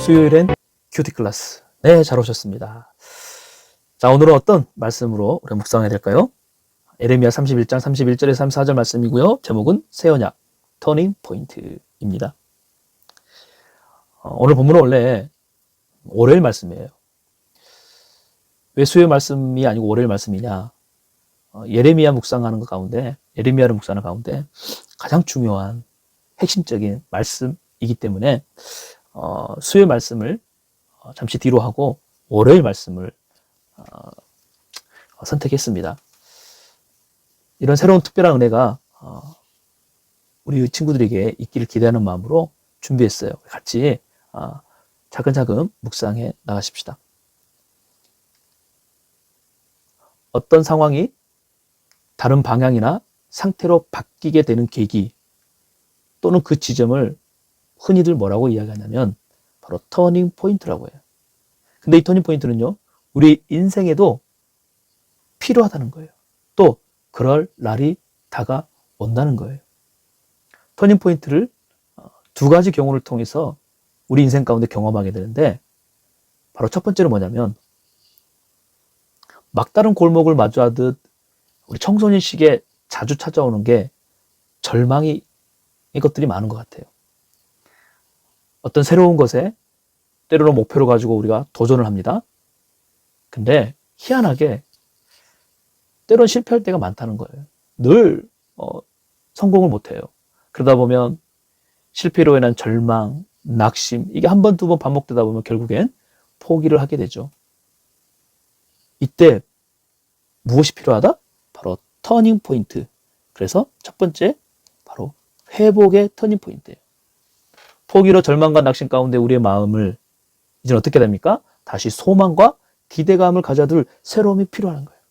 수요일엔 큐티 클래스. 네, 잘 오셨습니다. 자, 오늘은 어떤 말씀으로 우리 묵상해야 될까요? 에레미야 31장 31절에서 34절 말씀이고요. 제목은 새 언약, 터닝 포인트입니다. 오늘 본문은 원래 월요일 말씀이에요. 왜 수요일 말씀이 아니고 월요일 말씀이냐? 예레미야 묵상하는 것 가운데, 예레미야를 묵상하는 가운데 가장 중요한 핵심적인 말씀이기 때문에 수요일 말씀을 잠시 뒤로 하고 월요일 말씀을 선택했습니다. 이런 새로운 특별한 은혜가 우리 친구들에게 있기를 기대하는 마음으로 준비했어요. 같이 차근차근 묵상해 나가십시다. 어떤 상황이 다른 방향이나 상태로 바뀌게 되는 계기 또는 그 지점을 흔히들 뭐라고 이야기하냐면 바로 터닝 포인트라고 해요. 근데 이 터닝 포인트는요, 우리 인생에도 필요하다는 거예요. 또 그럴 날이 다가온다는 거예요. 터닝 포인트를 두 가지 경우를 통해서 우리 인생 가운데 경험하게 되는데, 바로 첫 번째는 뭐냐면 막다른 골목을 마주하듯 우리 청소년 시기에 자주 찾아오는 게 절망이 이것들이 많은 것 같아요. 어떤 새로운 것에 때로는 목표를 가지고 우리가 도전을 합니다. 근데 희한하게 때로는 실패할 때가 많다는 거예요. 늘 성공을 못해요. 그러다 보면 실패로 인한 절망, 낙심, 이게 한 번, 두 번 반복되다 보면 결국엔 포기를 하게 되죠. 이때 무엇이 필요하다? 바로 터닝 포인트. 그래서 첫 번째, 바로 회복의 터닝 포인트예요. 포기로 절망과 낙심 가운데 우리의 마음을 이제는 어떻게 됩니까? 다시 소망과 기대감을 가져둘 새로움이 필요한 거예요.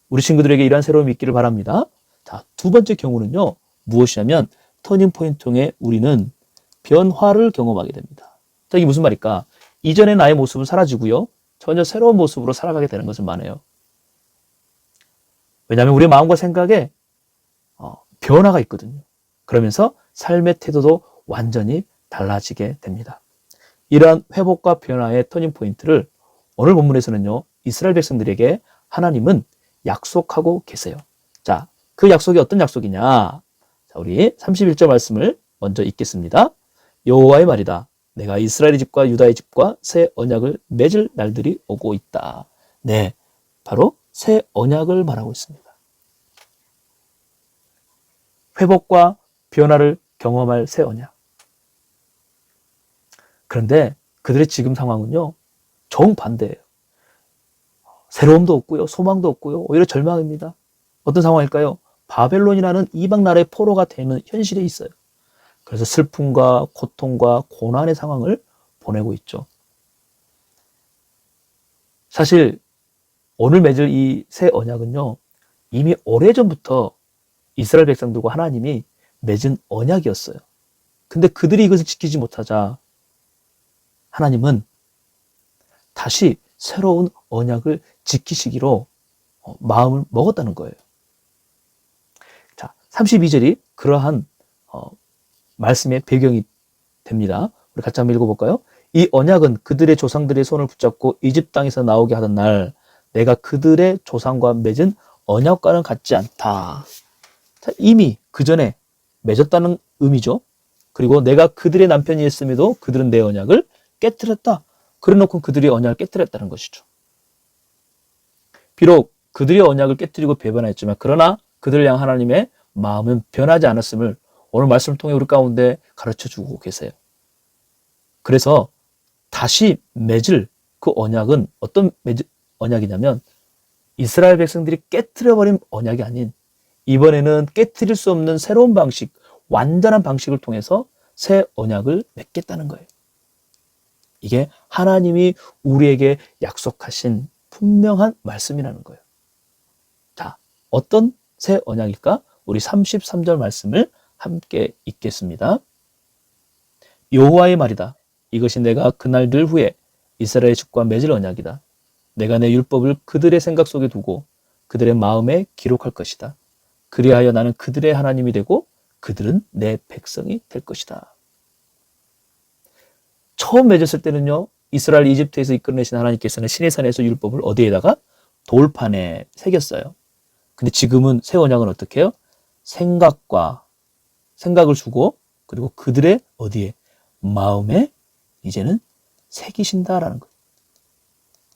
우리 친구들에게 이러한 새로움이 있기를 바랍니다. 자, 두 번째 경우는요, 무엇이냐면 터닝 포인트 통해 우리는 변화를 경험하게 됩니다. 자, 이게 무슨 말일까? 이전의 나의 모습은 사라지고요, 전혀 새로운 모습으로 살아가게 되는 것을 말해요. 왜냐하면 우리의 마음과 생각에 변화가 있거든요. 그러면서 삶의 태도도 완전히 달라지게 됩니다. 이러한 회복과 변화의 터닝 포인트를 오늘 본문에서는요, 이스라엘 백성들에게 하나님은 약속하고 계세요. 자, 그 약속이 어떤 약속이냐? 자, 우리 31절 말씀을 먼저 읽겠습니다. 여호와의 말이다. 내가 이스라엘 집과 유다의 집과 새 언약을 맺을 날들이 오고 있다. 네, 바로 새 언약을 말하고 있습니다. 회복과 변화를 경험할 새 언약. 그런데 그들의 지금 상황은요, 정반대예요. 새로움도 없고요, 소망도 없고요, 오히려 절망입니다. 어떤 상황일까요? 바벨론이라는 이방 나라의 포로가 되는 현실에 있어요. 그래서 슬픔과 고통과 고난의 상황을 보내고 있죠. 사실 오늘 맺을 이 새 언약은요, 이미 오래전부터 이스라엘 백성들과 하나님이 맺은 언약이었어요. 근데 그들이 이것을 지키지 못하자 하나님은 다시 새로운 언약을 지키시기로 마음을 먹었다는 거예요. 자, 32절이 그러한 말씀의 배경이 됩니다. 우리 같이 한번 읽어볼까요? 이 언약은 그들의 조상들의 손을 붙잡고 이집 땅에서 나오게 하던 날 내가 그들의 조상과 맺은 언약과는 같지 않다. 자, 이미 그 전에 맺었다는 의미죠. 그리고 내가 그들의 남편이었음에도 그들은 내 언약을 깨뜨렸다. 그래놓고 그들의 언약을 깨뜨렸다는 것이죠. 비록 그들의 언약을 깨뜨리고 배반했지만 그러나 그들을 향한 하나님의 마음은 변하지 않았음을 오늘 말씀을 통해 우리 가운데 가르쳐주고 계세요. 그래서 다시 맺을 그 언약은 어떤 언약이냐면 이스라엘 백성들이 깨뜨려버린 언약이 아닌 이번에는 깨뜨릴 수 없는 새로운 방식, 완전한 방식을 통해서 새 언약을 맺겠다는 거예요. 이게 하나님이 우리에게 약속하신 분명한 말씀이라는 거예요. 자, 어떤 새 언약일까? 우리 33절 말씀을 함께 읽겠습니다. 여호와의 말이다. 이것이 내가 그날들 후에 이스라엘 집과 맺을 언약이다. 내가 내 율법을 그들의 생각 속에 두고 그들의 마음에 기록할 것이다. 그리하여 나는 그들의 하나님이 되고 그들은 내 백성이 될 것이다. 처음 맺었을 때는요, 이스라엘 이집트에서 이끌어내신 하나님께서는 시내산에서 율법을 어디에다가? 돌판에 새겼어요. 근데 지금은 새 언약은 어떻게 해요? 생각을 주고, 그리고 그들의 어디에? 마음에 이제는 새기신다라는 거예요.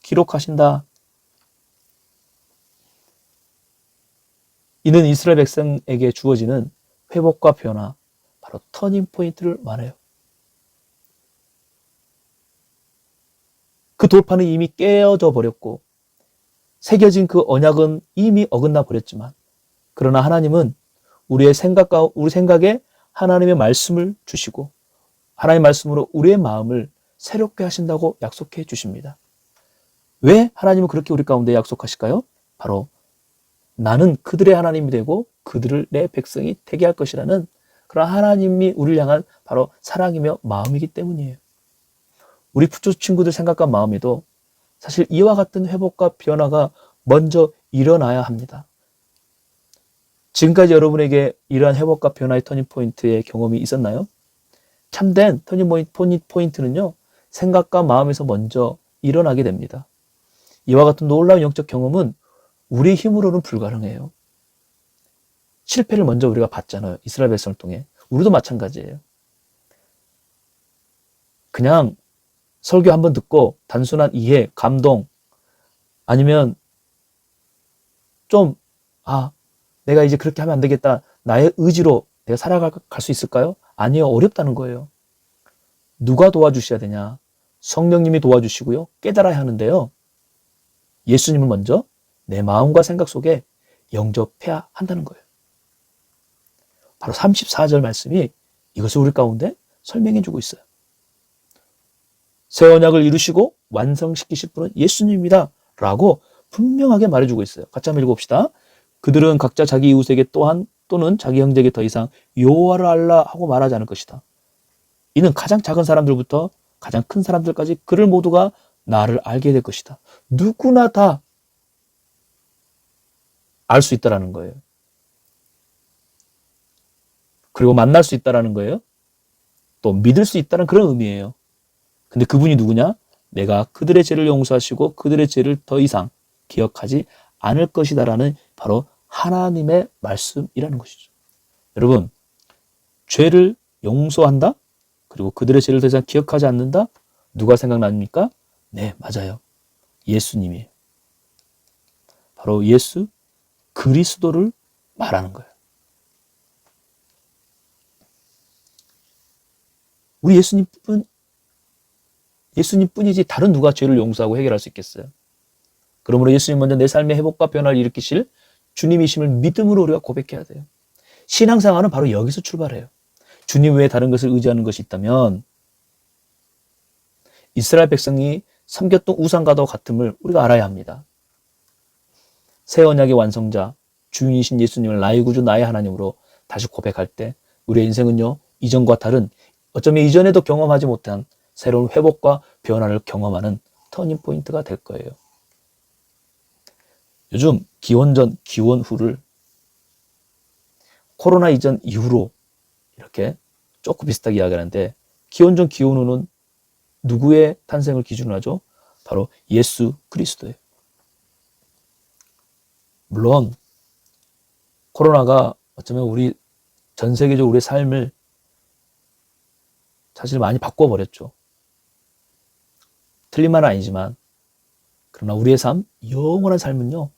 기록하신다. 이는 이스라엘 백성에게 주어지는 회복과 변화, 바로 터닝 포인트를 말해요. 그 돌판은 이미 깨어져 버렸고 새겨진 그 언약은 이미 어긋나 버렸지만, 그러나 하나님은 우리 생각에 하나님의 말씀을 주시고 하나님의 말씀으로 우리의 마음을 새롭게 하신다고 약속해 주십니다. 왜 하나님은 그렇게 우리 가운데 약속하실까요? 바로 나는 그들의 하나님이 되고 그들을 내 백성이 되게 할 것이라는 그런 하나님이 우리를 향한 바로 사랑이며 마음이기 때문이에요. 우리 부초 친구들 생각과 마음에도 사실 이와 같은 회복과 변화가 먼저 일어나야 합니다. 지금까지 여러분에게 이러한 회복과 변화의 터닝포인트의 경험이 있었나요? 참된 터닝포인트는요, 생각과 마음에서 먼저 일어나게 됩니다. 이와 같은 놀라운 영적 경험은 우리의 힘으로는 불가능해요. 실패를 먼저 우리가 봤잖아요. 이스라엘 백성을 통해. 우리도 마찬가지예요. 그냥 설교 한번 듣고 단순한 이해, 감동, 아니면 좀 내가 이제 그렇게 하면 안 되겠다. 나의 의지로 내가 살아갈 수 있을까요? 아니요. 어렵다는 거예요. 누가 도와주셔야 되냐? 성령님이 도와주시고요. 깨달아야 하는데요. 예수님을 먼저 내 마음과 생각 속에 영접해야 한다는 거예요. 바로 34절 말씀이 이것을 우리 가운데 설명해 주고 있어요. 새 언약을 이루시고 완성시키실 분은 예수님입니다. 라고 분명하게 말해주고 있어요. 같이 한번 읽어봅시다. 그들은 각자 자기 이웃에게 또는 자기 형제에게 더 이상 여호와를 알라 하고 말하지 않을 것이다. 이는 가장 작은 사람들부터 가장 큰 사람들까지 그들 모두가 나를 알게 될 것이다. 누구나 다 알 수 있다라는 거예요. 그리고 만날 수 있다라는 거예요. 또 믿을 수 있다는 그런 의미예요. 근데 그분이 누구냐? 내가 그들의 죄를 용서하시고 그들의 죄를 더 이상 기억하지 않을 것이다라는 바로 하나님의 말씀이라는 것이죠. 여러분, 죄를 용서한다? 그리고 그들의 죄를 더 이상 기억하지 않는다? 누가 생각납니까? 네, 맞아요. 예수님이에요. 바로 예수 그리스도를 말하는 거예요. 우리 예수님뿐이지 다른 누가 죄를 용서하고 해결할 수 있겠어요? 그러므로 예수님 먼저 내 삶의 회복과 변화를 일으키실 주님이심을 믿음으로 우리가 고백해야 돼요. 신앙생활은 바로 여기서 출발해요. 주님 외에 다른 것을 의지하는 것이 있다면 이스라엘 백성이 섬겼던 우상과도 같음을 우리가 알아야 합니다. 새 언약의 완성자, 주인이신 예수님을 나의 구주, 나의 하나님으로 다시 고백할 때 우리의 인생은요, 이전과 다른, 어쩌면 이전에도 경험하지 못한 새로운 회복과 변화를 경험하는 터닝포인트가 될 거예요. 요즘 기원 전, 기원 후를 코로나 이전 이후로 이렇게 조금 비슷하게 이야기하는데, 기원 전, 기원 후는 누구의 탄생을 기준으로 하죠? 바로 예수 그리스도예요. 물론 코로나가 어쩌면 우리 전 세계적으로 우리의 삶을 사실 많이 바꿔버렸죠. 틀린 말은 아니지만, 그러나 우리의 삶, 영원한 삶은요,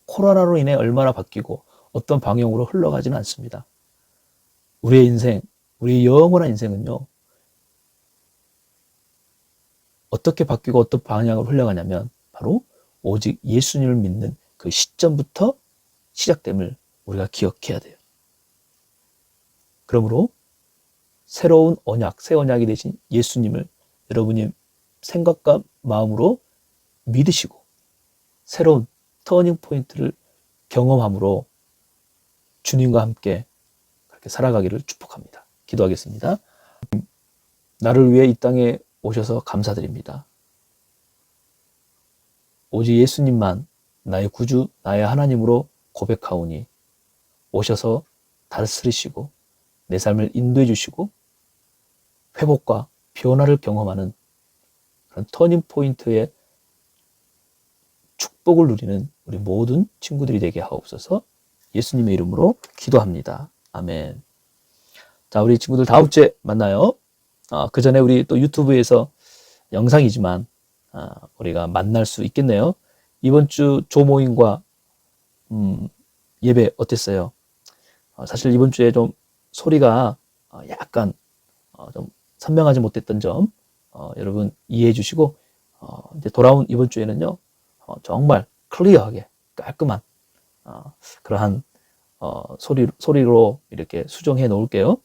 코로나로 인해 얼마나 바뀌고 어떤 방향으로 흘러가지는 않습니다. 우리의 인생, 우리의 영원한 인생은요, 어떻게 바뀌고 어떤 방향으로 흘러가냐면 바로 오직 예수님을 믿는 그 시점부터 시작됨을 우리가 기억해야 돼요. 그러므로 새로운 언약, 새 언약이 되신 예수님을 여러분이 생각과 마음으로 믿으시고 새로운 터닝 포인트를 경험함으로 주님과 함께 그렇게 살아가기를 축복합니다. 기도하겠습니다. 나를 위해 이 땅에 오셔서 감사드립니다. 오직 예수님만 나의 구주, 나의 하나님으로 고백하오니 오셔서 다스리시고 내 삶을 인도해 주시고 회복과 변화를 경험하는 그런 터닝 포인트의 축복을 누리는 우리 모든 친구들이 되게 하옵소서. 예수님의 이름으로 기도합니다. 아멘. 자, 우리 친구들 다음 주에 만나요. 그 전에 우리 또 유튜브에서 영상이지만 우리가 만날 수 있겠네요. 이번 주 조모임과 예배 어땠어요? 사실 이번 주에 좀 소리가 약간 좀 선명하지 못했던 점 여러분 이해해 주시고 이제 돌아온 이번 주에는요 정말 클리어하게 깔끔한 그러한 소리로 이렇게 수정해 놓을게요.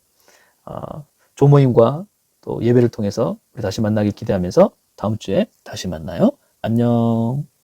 조모임과 또 예배를 통해서 우리 다시 만나길 기대하면서 다음 주에 다시 만나요. 안녕.